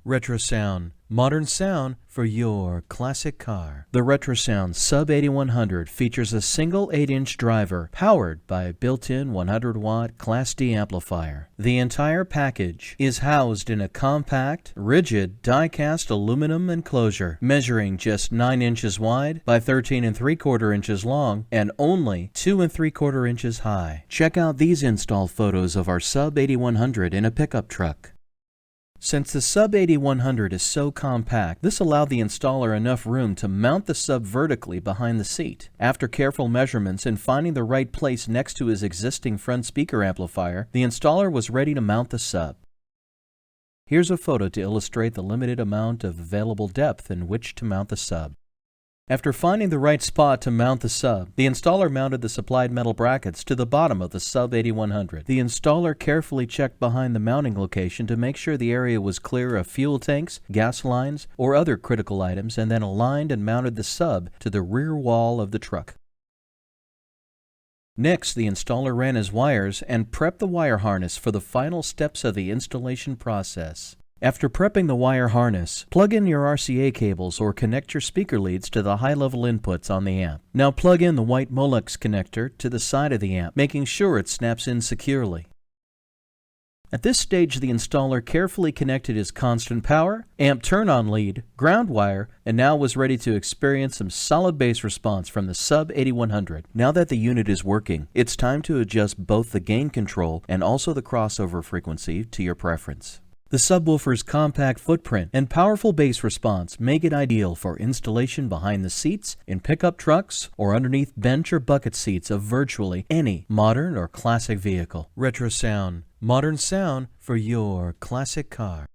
Retrosound, modern sound for your classic car. The Retrosound Sub-8100 features a single 8-inch driver powered by a built-in 100-watt Class D amplifier. The entire package is housed in a compact, rigid, die-cast aluminum enclosure, measuring just 9 inches wide by 13 3/4 inches long and only 2 3/4 inches high. Check out these install photos of our Sub-8100 in a pickup truck. Since the Sub-8100 is so compact, this allowed the installer enough room to mount the sub vertically behind the seat. After careful measurements and finding the right place next to his existing front speaker amplifier, the installer was ready to mount the sub. Here's a photo to illustrate the limited amount of available depth in which to mount the sub. After finding the right spot to mount the sub, the installer mounted the supplied metal brackets to the bottom of the Sub-8100. The installer carefully checked behind the mounting location to make sure the area was clear of fuel tanks, gas lines, or other critical items, and then aligned and mounted the sub to the rear wall of the truck. Next, the installer ran his wires and prepped the wire harness for the final steps of the installation process. After prepping the wire harness, plug in your RCA cables or connect your speaker leads to the high-level inputs on the amp. Now plug in the white Molex connector to the side of the amp, making sure it snaps in securely. At this stage, the installer carefully connected his constant power, amp turn-on lead, ground wire, and now was ready to experience some solid bass response from the Sub-8100. Now that the unit is working, it's time to adjust both the gain control and also the crossover frequency to your preference. The subwoofer's compact footprint and powerful bass response make it ideal for installation behind the seats, in pickup trucks, or underneath bench or bucket seats of virtually any modern or classic vehicle. Retrosound, modern sound for your classic car.